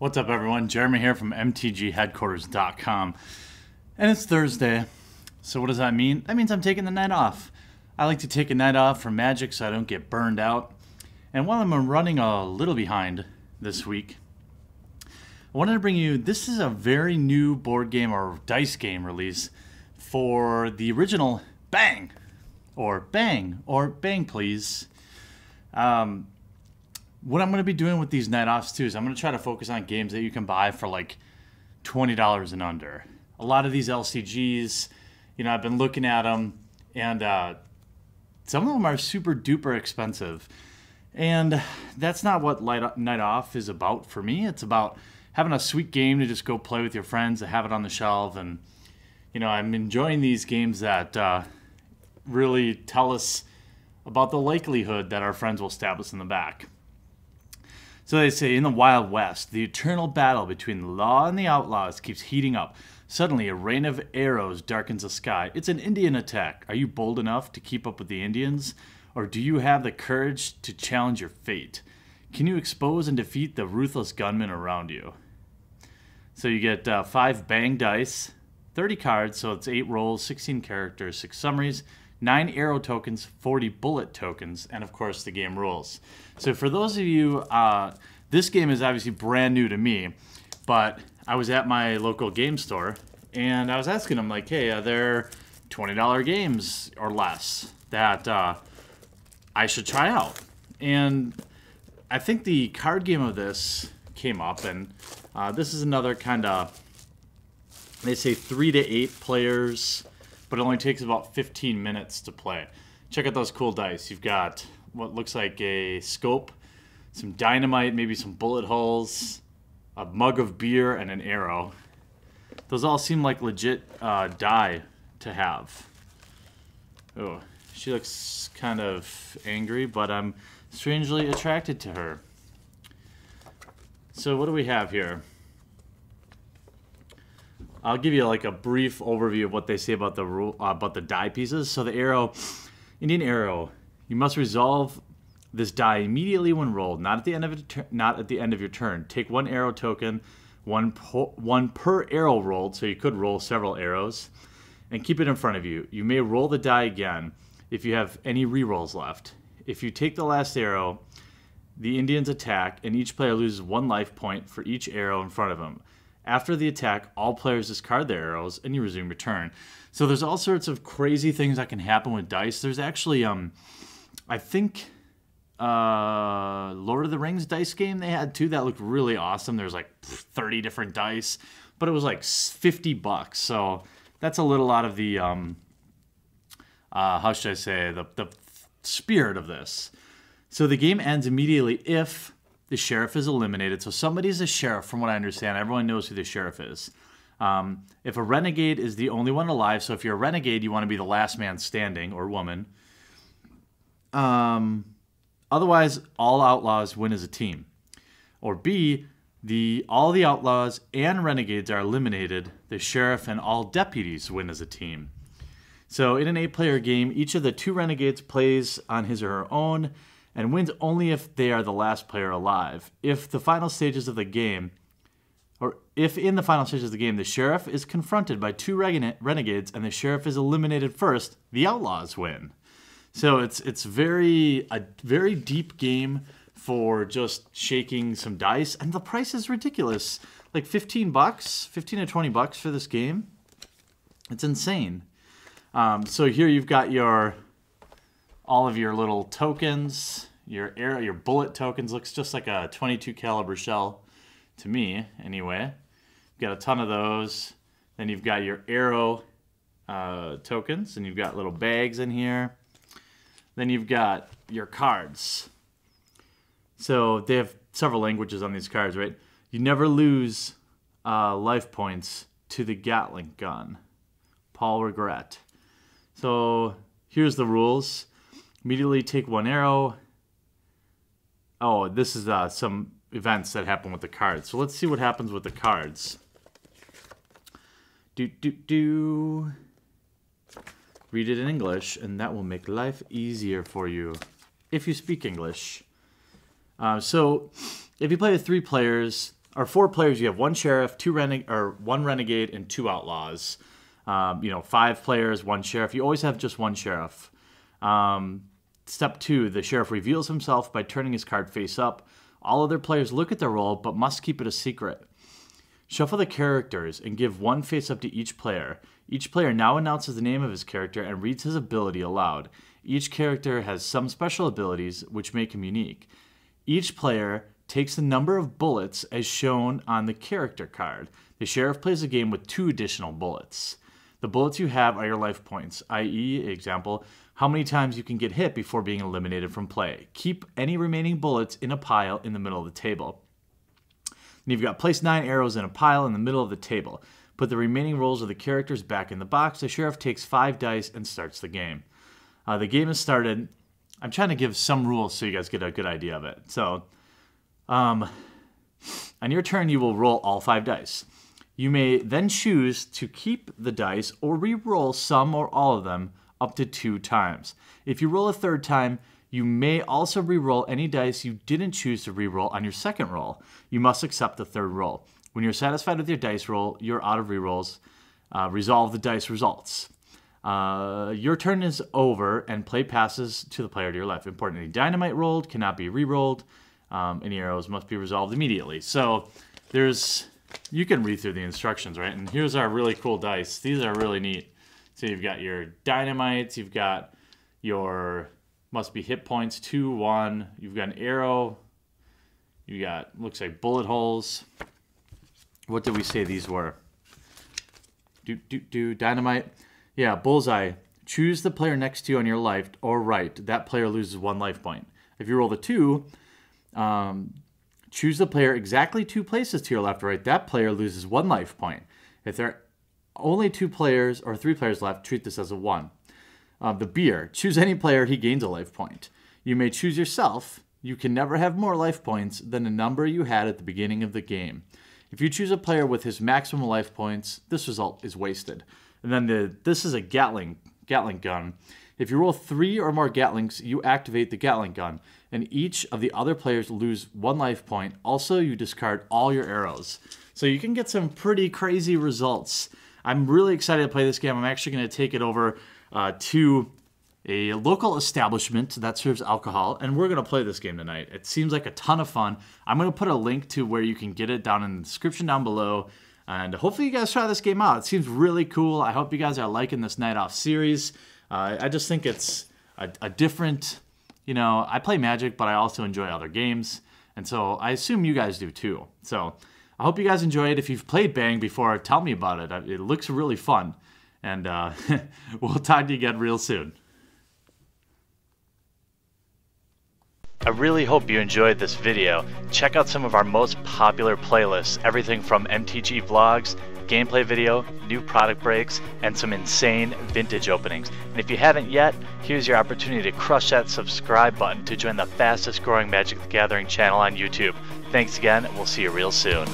What's up, everyone? Jeremy here from mtgheadquarters.com. And it's Thursday. So what does that mean? That means I'm taking the night off. I like to take a night off from Magic so I don't get burned out. And while I'm running a little behind this week, I wanted to bring you, this is a very new board game or dice game release for the original Bang! Or Bang! Or Bang, please. What I'm going to be doing with these night offs too is I'm going to try to focus on games that you can buy for like $20 and under. A lot of these LCGs, you know, I've been looking at them, and some of them are super duper expensive. And that's not what night off is about for me. It's about having a sweet game to just go play with your friends, to have it on the shelf. And, you know, I'm enjoying these games that really tell us about the likelihood that our friends will stab us in the back. So they say, in the Wild West, the eternal battle between the law and the outlaws keeps heating up. Suddenly, a rain of arrows darkens the sky. It's an Indian attack. Are you bold enough to keep up with the Indians? Or do you have the courage to challenge your fate? Can you expose and defeat the ruthless gunmen around you? So you get 5 bang dice, 30 cards, so it's 8 rolls, 16 characters, 6 summaries, 9 arrow tokens, 40 bullet tokens, and of course the game rules. So for those of you, this game is obviously brand new to me, but I was at my local game store and I was asking them, like, hey, are there $20 games or less that I should try out? And I think the card game of this came up, and this is another kind of, they say 3 to 8 players, but it only takes about 15 minutes to play. Check out those cool dice. You've got what looks like a scope, some dynamite, maybe some bullet holes, a mug of beer, and an arrow. Those all seem like legit die to have. Oh, she looks kind of angry, but I'm strangely attracted to her. So what do we have here? I'll give you like a brief overview of what they say about the die pieces. So the arrow, Indian arrow, you must resolve this die immediately when rolled, not at the end of your turn. Take 1 arrow token, one per arrow rolled, so you could roll several arrows, and keep it in front of you. You may roll the die again if you have any rerolls left. If you take the last arrow, the Indians attack, and each player loses 1 life point for each arrow in front of them. After the attack, all players discard their arrows, and you resume your turn. So there's all sorts of crazy things that can happen with dice. There's actually, I think, Lord of the Rings dice game they had too that looked really awesome. There's like 30 different dice, but it was like $50. So that's a little out of the, how should I say, the spirit of this. So the game ends immediately if the sheriff is eliminated. So somebody's a sheriff, from what I understand. Everyone knows who the sheriff is. If a renegade is the only one alive, so if you're a renegade, you want to be the last man standing, or woman. Otherwise, all outlaws win as a team. Or B, all the outlaws and renegades are eliminated. The sheriff and all deputies win as a team. So in an 8-player game, each of the 2 renegades plays on his or her own, and wins only if they are the last player alive. If in the final stages of the game, the sheriff is confronted by 2 renegades and the sheriff is eliminated first, the outlaws win. So it's a very deep game for just shaking some dice, and the price is ridiculous. Like $15, $15 to $20 for this game. It's insane. So here you've got all of your little tokens, your arrow, your bullet tokens. Looks just like a .22 caliber shell to me, anyway. You've got a ton of those. Then you've got your arrow tokens, and you've got little bags in here. Then you've got your cards. So they have several languages on these cards, right? You never lose life points to the Gatling gun. Paul Regret. So here's the rules. Immediately take 1 arrow. Oh, this is some events that happen with the cards. So let's see what happens with the cards. Read it in English, and that will make life easier for you if you speak English. So if you play with 3 players, or 4 players, you have 1 sheriff, 1 renegade, and 2 outlaws. 5 players, 1 sheriff. You always have just 1 sheriff. Step 2, the sheriff reveals himself by turning his card face up. All other players look at their roll, but must keep it a secret. Shuffle the characters and give 1 face up to each player. Each player now announces the name of his character and reads his ability aloud. Each character has some special abilities which make him unique. Each player takes the number of bullets as shown on the character card. The sheriff plays a game with 2 additional bullets. The bullets you have are your life points, i.e., example, how many times you can get hit before being eliminated from play. Keep any remaining bullets in a pile in the middle of the table. And you've got place 9 arrows in a pile in the middle of the table. Put the remaining rolls of the characters back in the box. The sheriff takes 5 dice and starts the game. The game has started. I'm trying to give some rules so you guys get a good idea of it. So, on your turn, you will roll all 5 dice. You may then choose to keep the dice or re-roll some or all of them up to 2 times. If you roll a 3rd time, you may also re-roll any dice you didn't choose to re-roll on your 2nd roll. You must accept the 3rd roll. When you're satisfied with your dice roll, you're out of re-rolls. Resolve the dice results. Your turn is over and play passes to the player to your left. Important, any dynamite rolled cannot be re-rolled. Any arrows must be resolved immediately. So you can read through the instructions, right? And here's our really cool dice. These are really neat. So you've got your dynamites, you've got your must be hit points, 2, 1. You've got an arrow. You got, looks like bullet holes. What did we say these were? Dynamite. Yeah, bullseye. Choose the player next to you on your left or right. That player loses 1 life point. If you roll the 2, choose the player exactly 2 places to your left or right. That player loses 1 life point. If there are only 2 players or 3 players left, treat this as a 1. The beer. Choose any player, he gains a life point. You may choose yourself. You can never have more life points than the number you had at the beginning of the game. If you choose a player with his maximum life points, this result is wasted. And then this is a Gatling gun. If you roll 3 or more Gatlings, you activate the Gatling gun, and each of the other players lose 1 life point. Also, you discard all your arrows. So you can get some pretty crazy results. I'm really excited to play this game. I'm actually going to take it over to a local establishment that serves alcohol, and we're going to play this game tonight. It seems like a ton of fun. I'm going to put a link to where you can get it down in the description down below, and hopefully you guys try this game out. It seems really cool. I hope you guys are liking this Night Off series. I just think it's a different, I play Magic, but I also enjoy other games, and so I assume you guys do too. So I hope you guys enjoy it. If you've played Bang before, tell me about it. It looks really fun, and we'll talk to you again real soon. I really hope you enjoyed this video. Check out some of our most popular playlists, everything from MTG vlogs, gameplay video, new product breaks, and some insane vintage openings. And if you haven't yet, here's your opportunity to crush that subscribe button to join the fastest growing Magic the Gathering channel on YouTube. Thanks again, and we'll see you real soon.